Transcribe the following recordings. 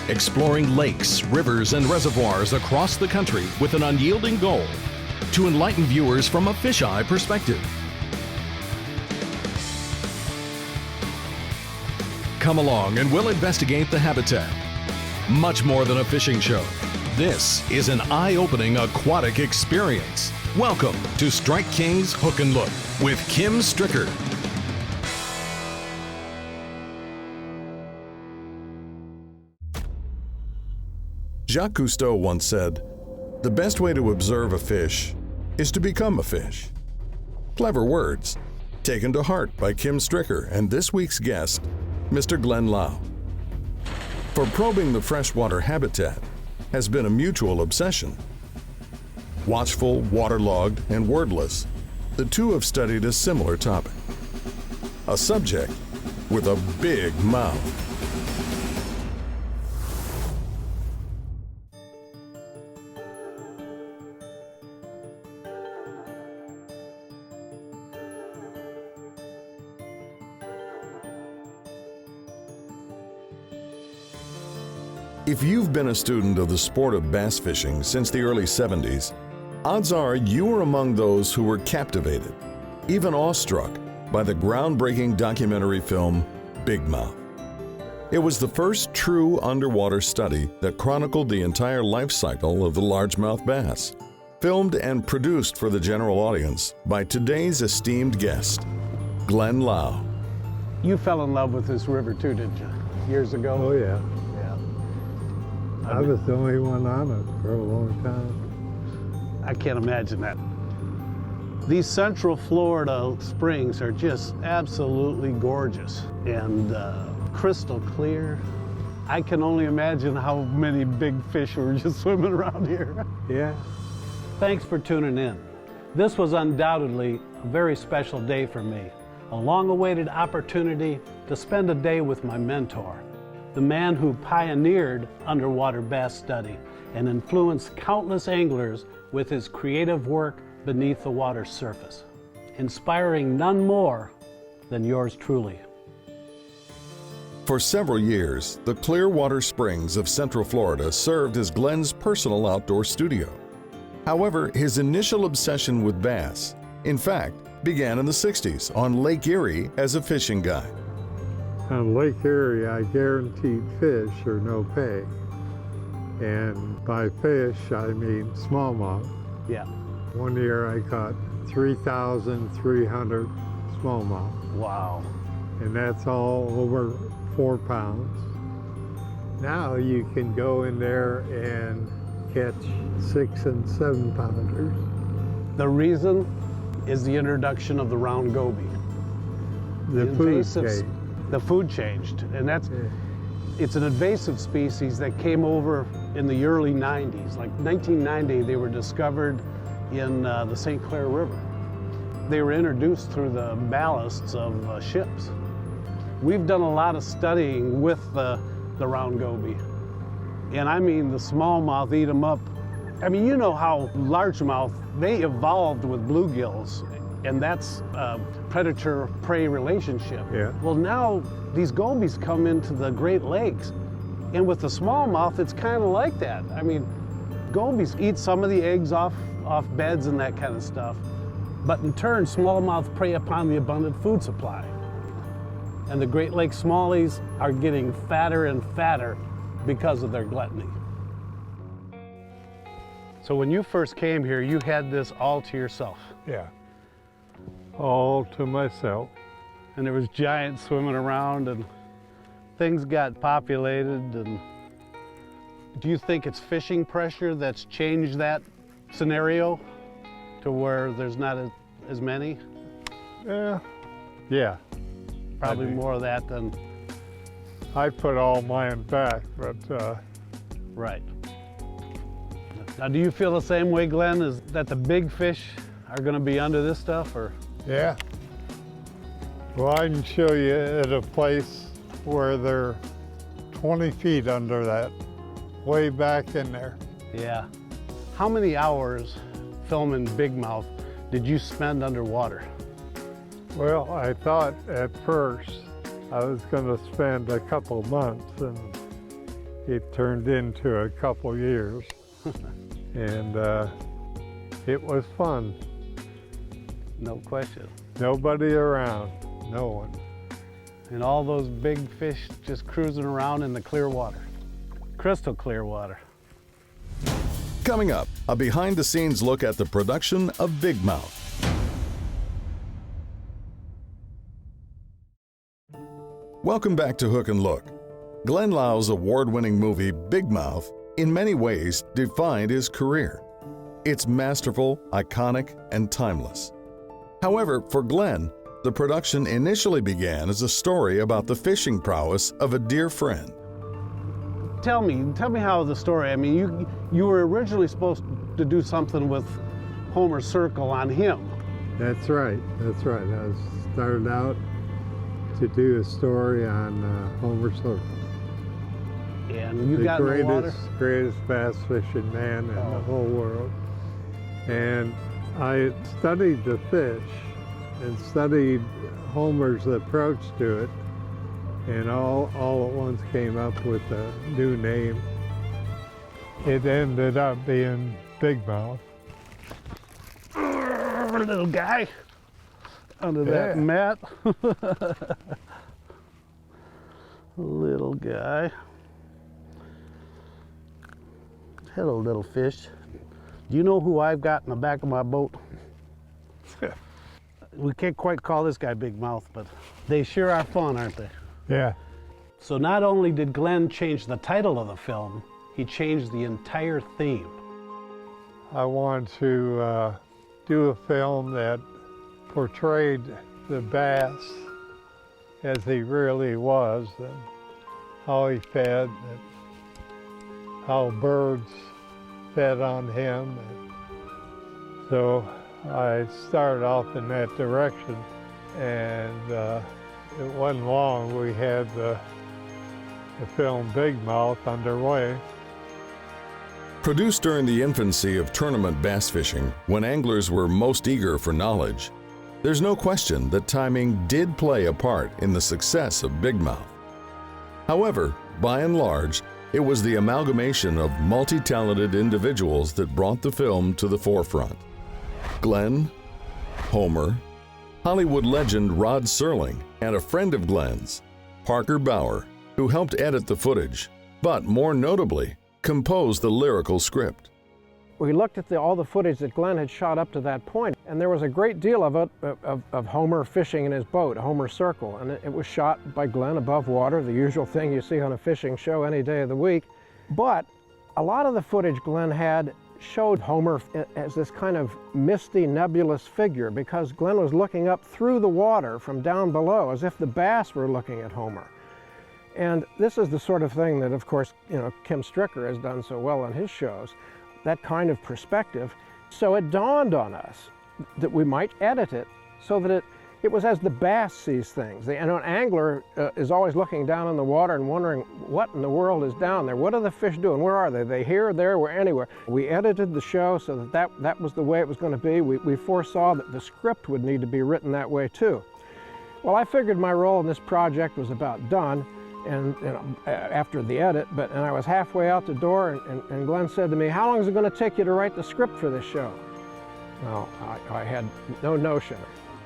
exploring lakes, rivers, and reservoirs across the country with an unyielding goal to enlighten viewers from a fisheye perspective. Come along and we'll investigate the habitat. Much more than a fishing show. This is an eye-opening aquatic experience. Welcome to Strike King's Hook and Look with Kim Stricker. Jacques Cousteau once said, "The best way to observe a fish is to become a fish." Clever words, taken to heart by Kim Stricker and this week's guest, Mr. Glen Lau. For probing the freshwater habitat has been a mutual obsession. Watchful, waterlogged, and wordless, the two have studied a similar topic. A subject with a big mouth. If you've been a student of the sport of bass fishing since the early 70s, odds are you were among those who were captivated, even awestruck, by the groundbreaking documentary film Bigmouth. It was the first true underwater study that chronicled the entire life cycle of the largemouth bass, filmed and produced for the general audience by today's esteemed guest, Glen Lau. You fell in love with this river too, didn't you? Years ago? Oh, yeah. I was the only one on it for a long time. I can't imagine that. These Central Florida springs are just absolutely gorgeous and crystal clear. I can only imagine how many big fish were just swimming around here. Yeah. Thanks for tuning in. This was undoubtedly a very special day for me, a long-awaited opportunity to spend a day with my mentor, the man who pioneered underwater bass study and influenced countless anglers with his creative work beneath the water's surface, inspiring none more than yours truly. For several years, the Clearwater Springs of Central Florida served as Glen's personal outdoor studio. However, his initial obsession with bass, in fact, began in the 60s on Lake Erie as a fishing guide. On Lake Erie, I guaranteed fish or no pay. And by fish, I mean smallmouth. Yeah. One year I caught 3,300 smallmouth. Wow. And that's all over 4 pounds. Now you can go in there and catch 6 and 7 pounders. The reason is the introduction of the round goby. The food changed. The food changed, and it's an invasive species that came over in the early 90s. Like 1990, they were discovered in the St. Clair River. They were introduced through the ballasts of ships. We've done a lot of studying with the round goby. And I mean, the smallmouth eat them up. I mean, you know how largemouth, they evolved with bluegills, and that's a predator-prey relationship. Yeah. Well, now these gobies come into the Great Lakes, and with the smallmouth, it's kind of like that. I mean, gobies eat some of the eggs off beds and that kind of stuff, but in turn, smallmouth prey upon the abundant food supply. And the Great Lake smallies are getting fatter and fatter because of their gluttony. So when you first came here, you had this all to yourself. Yeah. All to myself. And there was giants swimming around and things got populated. And do you think it's fishing pressure that's changed that scenario to where there's not as many? Yeah. Probably more of that than... I put all mine back, but... Right. Now, do you feel the same way, Glenn, is that the big fish are gonna be under this stuff, or? Yeah. Well, I can show you at a place where they're 20 feet under that, way back in there. Yeah. How many hours filming Bigmouth did you spend underwater? Well, I thought at first I was going to spend a couple months, and it turned into a couple years. And it was fun. No question. Nobody around, no one. And all those big fish just cruising around in the clear water. Crystal clear water. Coming up, a behind-the-scenes look at the production of Bigmouth. Welcome back to Hook and Look. Glenn Lau's award-winning movie Bigmouth in many ways defined his career. It's masterful, iconic, and timeless. However, for Glenn, the production initially began as a story about the fishing prowess of a dear friend. Tell me how the story, I mean, you were originally supposed to do something with Homer's Circle on him. That's right. I started out to do a story on Homer Circle. And you got in the water? The greatest bass fishing man in the whole world. And I studied the fish and studied Homer's approach to it, and all at once came up with a new name. It ended up being Bigmouth. Little guy under that mat. Little guy. Hello, little fish. Do you know who I've got in the back of my boat? We can't quite call this guy Bigmouth, but they sure are fun, aren't they? Yeah. So not only did Glenn change the title of the film, he changed the entire theme. I wanted to do a film that portrayed the bass as he really was, and how he fed, and how birds fed on him. And so I started off in that direction, and it wasn't long we had the film Bigmouth underway. Produced during the infancy of tournament bass fishing, when anglers were most eager for knowledge, there's no question that timing did play a part in the success of Bigmouth. However, by and large, it was the amalgamation of multi-talented individuals that brought the film to the forefront. Glenn, Homer, Hollywood legend Rod Serling, and a friend of Glenn's, Parker Bauer, who helped edit the footage, but more notably, composed the lyrical script. We looked at all the footage that Glenn had shot up to that point, and there was a great deal of it, of Homer fishing in his boat, Homer's Circle, and it was shot by Glenn above water, the usual thing you see on a fishing show any day of the week. But a lot of the footage Glenn had showed Homer as this kind of misty, nebulous figure, because Glenn was looking up through the water from down below, as if the bass were looking at Homer. And this is the sort of thing that, of course, Kim Stricker has done so well on his shows, that kind of perspective. So it dawned on us that we might edit it so that it was as the bass sees things. An angler is always looking down in the water and wondering what in the world is down there. What are the fish doing? Where are they? Are they here, there, or anywhere? We edited the show so that was the way it was going to be. We foresaw that the script would need to be written that way too. Well, I figured my role in this project was about done, and after the edit, and I was halfway out the door, and Glenn said to me, "How long is it going to take you to write the script for this show?" Well, I had no notion.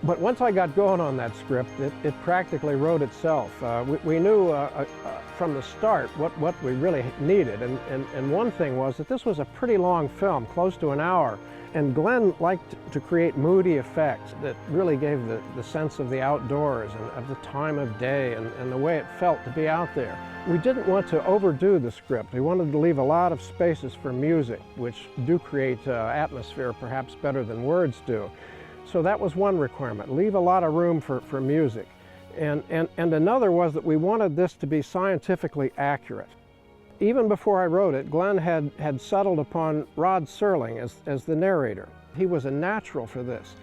But once I got going on that script, it practically wrote itself. We knew from the start what we really needed, and one thing was that this was a pretty long film, close to an hour, and Glenn liked to create moody effects that really gave the sense of the outdoors and of the time of day and the way it felt to be out there. We didn't want to overdo the script. We wanted to leave a lot of spaces for music, which do create atmosphere perhaps better than words do. So that was one requirement, leave a lot of room for music. And another was that we wanted this to be scientifically accurate. Even before I wrote it, Glenn had settled upon Rod Serling as the narrator. He was a natural for this.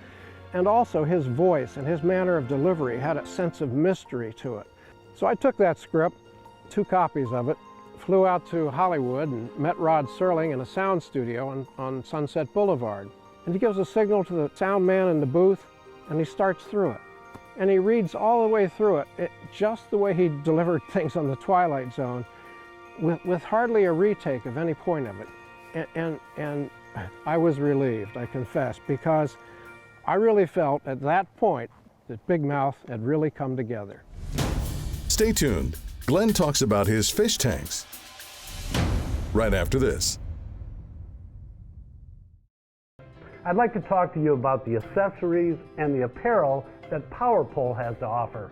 And also his voice and his manner of delivery had a sense of mystery to it. So I took that script, 2 copies of it, flew out to Hollywood and met Rod Serling in a sound studio on Sunset Boulevard. And he gives a signal to the sound man in the booth, and he starts through it. And he reads all the way through it just the way he delivered things on The Twilight Zone. with hardly a retake of any point of it. And I was relieved, I confess, because I really felt at that point that Bigmouth had really come together. Stay tuned. Glenn talks about his fish tanks right after this. I'd like to talk to you about the accessories and the apparel that Power Pole has to offer,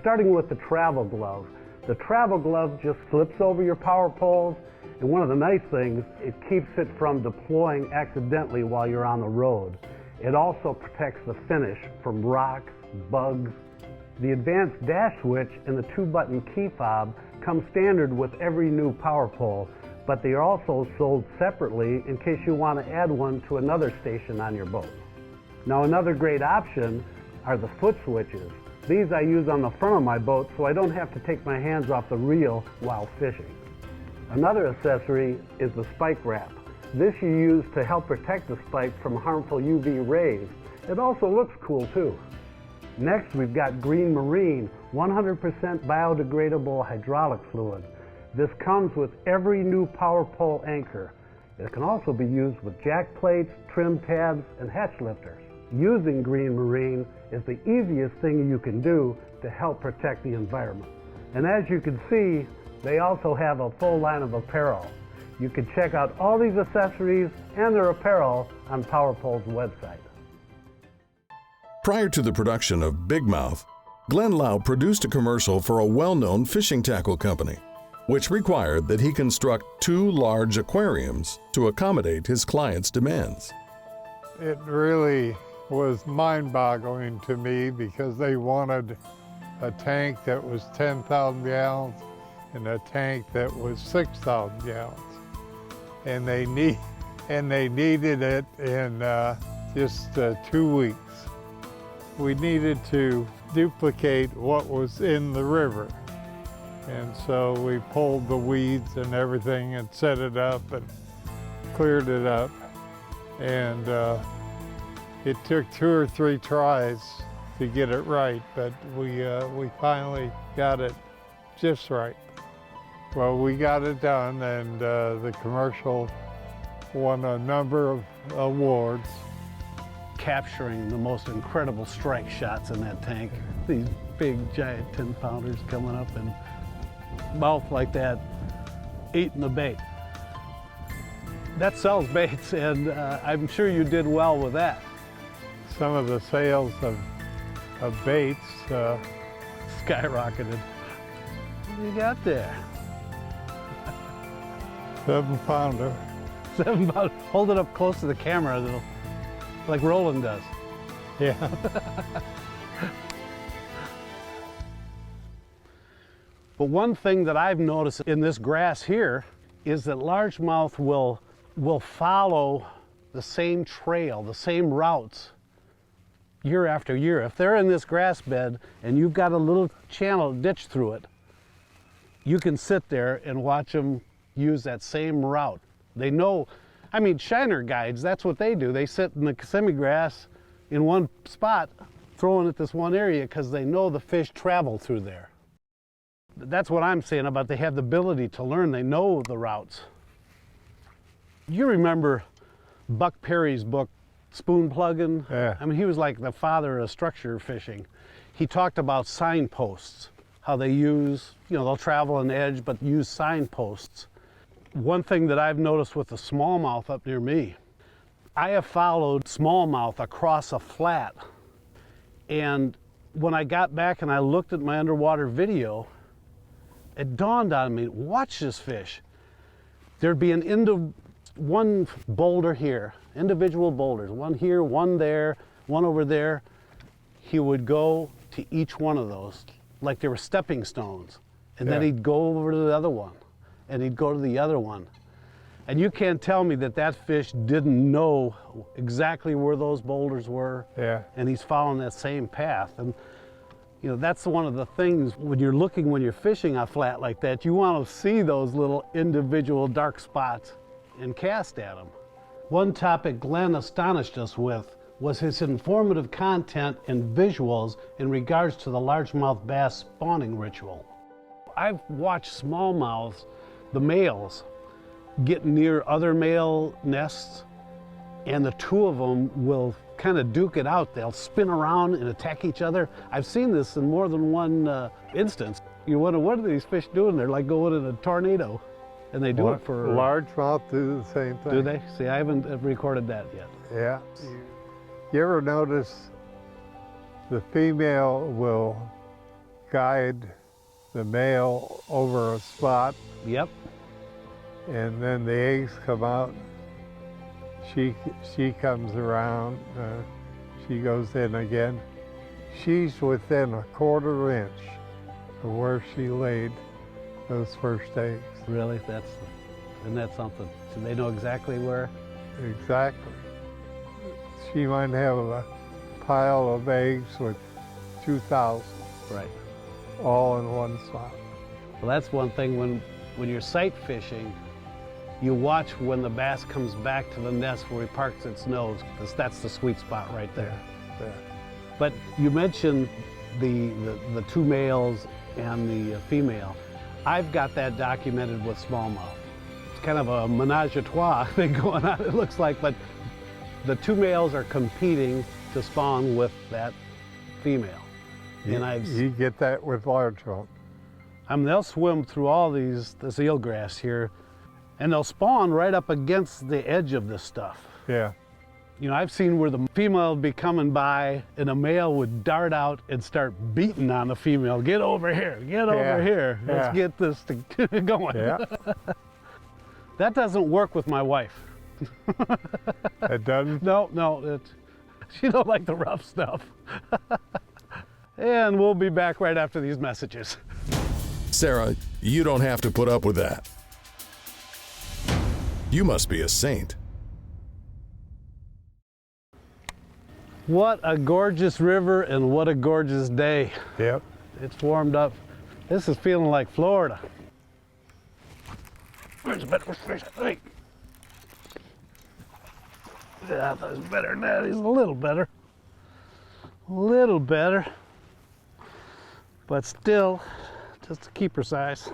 starting with the travel glove. The travel glove just slips over your power poles, and one of the nice things, it keeps it from deploying accidentally while you're on the road. It also protects the finish from rocks, bugs. The advanced dash switch and the 2-button key fob come standard with every new power pole, but they are also sold separately in case you want to add one to another station on your boat. Now, another great option are the foot switches. These I use on the front of my boat so I don't have to take my hands off the reel while fishing. Another accessory is the spike wrap. This you use to help protect the spike from harmful UV rays. It also looks cool too. Next, we've got Green Marine 100% biodegradable hydraulic fluid. This comes with every new power pole anchor. It can also be used with jack plates, trim tabs, and hatch lifters. Using Green Marine is the easiest thing you can do to help protect the environment. And as you can see, they also have a full line of apparel. You can check out all these accessories and their apparel on Power Pole's website. Prior to the production of Bigmouth, Glen Lau produced a commercial for a well-known fishing tackle company, which required that he construct 2 large aquariums to accommodate his clients' demands. It really was mind-boggling to me because they wanted a tank that was 10,000 gallons and a tank that was 6,000 gallons. And they needed it in just 2 weeks. We needed to duplicate what was in the river. And so we pulled the weeds and everything and set it up and cleared it up. And it took 2 or 3 tries to get it right, but we finally got it just right. Well, we got it done, and the commercial won a number of awards. Capturing the most incredible strike shots in that tank. These big, giant 10-pounders coming up and mouth like that, eating the bait. That sells baits, and I'm sure you did well with that. Some of the sales of baits skyrocketed. What do you got there? 7-pounder. 7-pounder. Hold it up close to the camera, like Roland does. Yeah. But one thing that I've noticed in this grass here is that largemouth will follow the same trail, the same routes year after year. If they're in this grass bed and you've got a little channel ditch through it, you can sit there and watch them use that same route. They know, I mean, shiner guides, that's what they do. They sit in the Kissimmee grass in one spot, throwing at this one area because they know the fish travel through there. That's what I'm saying about they have the ability to learn. They know the routes. You remember Buck Perry's book, Spoon Plugging? Yeah. I mean, he was like the father of structure fishing. He talked about signposts, how they use, they'll travel an edge, but use signposts. One thing that I've noticed with the smallmouth up near me, I have followed smallmouth across a flat. And when I got back and I looked at my underwater video, it dawned on me, watch this fish. There'd be one boulder here, individual boulders, one here, one there, one over there. He would go to each one of those like they were stepping stones. And then he'd go over to the other one, and he'd go to the other one. And you can't tell me that that fish didn't know exactly where those boulders were. Yeah. And he's following that same path. And that's one of the things when you're fishing a flat like that, you want to see those little individual dark spots and cast at them. One topic Glenn astonished us with was his informative content and visuals in regards to the largemouth bass spawning ritual. I've watched smallmouths the males get near other male nests, and the two of them will kind of duke it out. They'll spin around and attack each other. I've seen this in more than one instance. You wonder, what are these fish doing? They're like going in a tornado, and they do it for... Largemouth do the same thing. Do they? See, I haven't recorded that yet. Yeah. You ever notice the female will guide the male over a spot? Yep. And then the eggs come out. She comes around. She goes in again. She's within a quarter inch of where she laid those first eggs. Really? Isn't that something? So they know exactly where? Exactly. She might have a pile of eggs with 2,000. Right. All in one spot. Well, that's one thing when you're sight fishing, you watch when the bass comes back to the nest where he parks its nose, because that's the sweet spot right there. Yeah. But you mentioned the two males and the female. I've got that documented with smallmouth. It's kind of a menage a trois thing going on, it looks like, but the two males are competing to spawn with that female. You get that with largemouth. I mean, they'll swim through all this eelgrass here, and they'll spawn right up against the edge of this stuff. Yeah. You know, I've seen where the female would be coming by and a male would dart out and start beating on the female. Get over here, get over here. Let's get this going. Yeah. That doesn't work with my wife. It doesn't? No, she don't like the rough stuff. And we'll be back right after these messages. Sarah, you don't have to put up with that. You must be a saint. What a gorgeous river and what a gorgeous day. Yep. It's warmed up. This is feeling like Florida. Where's a better fish? Hey. Yeah, I thought he was better than that. He's a little better. A little better. But still, just a keeper size.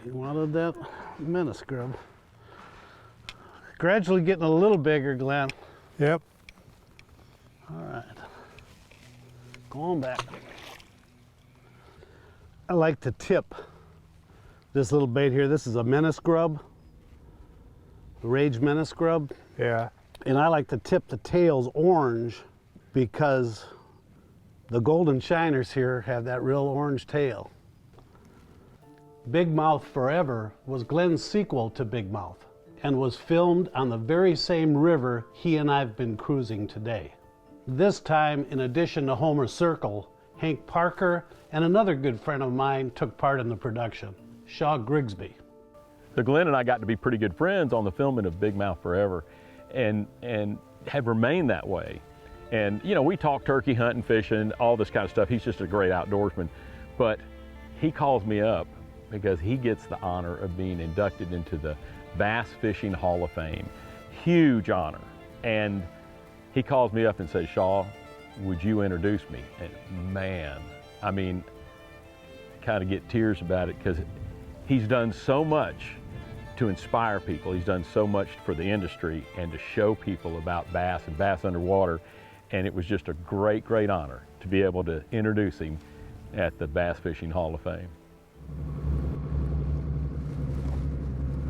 He wanted that menace grub. Gradually getting a little bigger, Glenn. Yep. All right. Going back. I like to tip this little bait here. This is a menace grub, the Rage menace grub. Yeah. And I like to tip the tails orange because the golden shiners here have that real orange tail. Bigmouth Forever was Glenn's sequel to Bigmouth and was filmed on the very same river he and I've been cruising today. This time, in addition to Homer Circle, Hank Parker and another good friend of mine took part in the production, Shaw Grigsby. So Glenn and I got to be pretty good friends on the filming of Bigmouth Forever and have remained that way. And you know, we talk turkey hunting, fishing, all this kind of stuff. He's just a great outdoorsman. But he calls me up because he gets the honor of being inducted into the Bass Fishing Hall of Fame. Huge honor. And he calls me up and says, Shaw, would you introduce me? And man, I mean, kind of get tears about it because he's done so much to inspire people. He's done so much for the industry and to show people about bass and bass underwater. And it was just a great, great honor to be able to introduce him at the Bass Fishing Hall of Fame.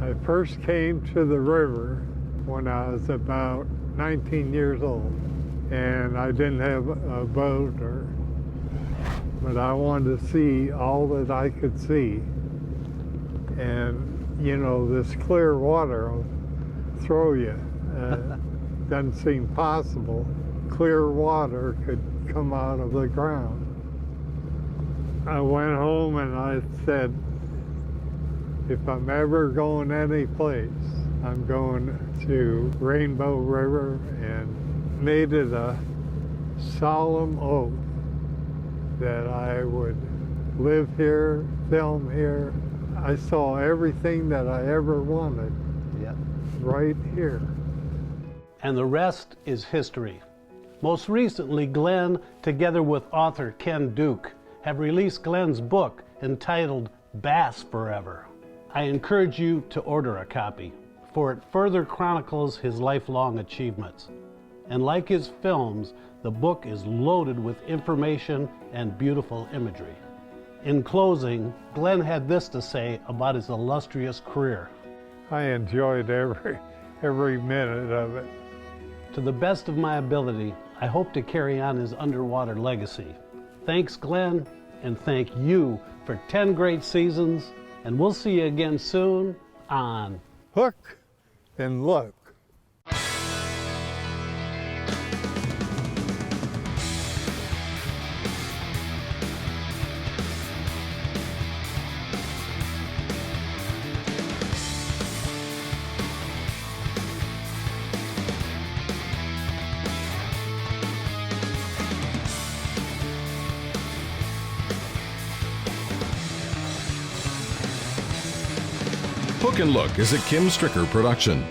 I first came to the river when I was about 19 years old, and I didn't have a boat, but I wanted to see all that I could see. And you know, this clear water will throw you. Doesn't seem possible. Clear water could come out of the ground. I went home and I said, if I'm ever going any place, I'm going to Rainbow River, and made it a solemn oath that I would live here, film here. I saw everything that I ever wanted right here. And the rest is history. Most recently, Glenn, together with author Ken Duke, have released Glenn's book entitled Bass Forever. I encourage you to order a copy, for it further chronicles his lifelong achievements. And like his films, the book is loaded with information and beautiful imagery. In closing, Glenn had this to say about his illustrious career. I enjoyed every minute of it. To the best of my ability, I hope to carry on his underwater legacy. Thanks, Glenn, and thank you for 10 great seasons, and we'll see you again soon on Hook and Look. Hook and Look is a Kim Stricker production.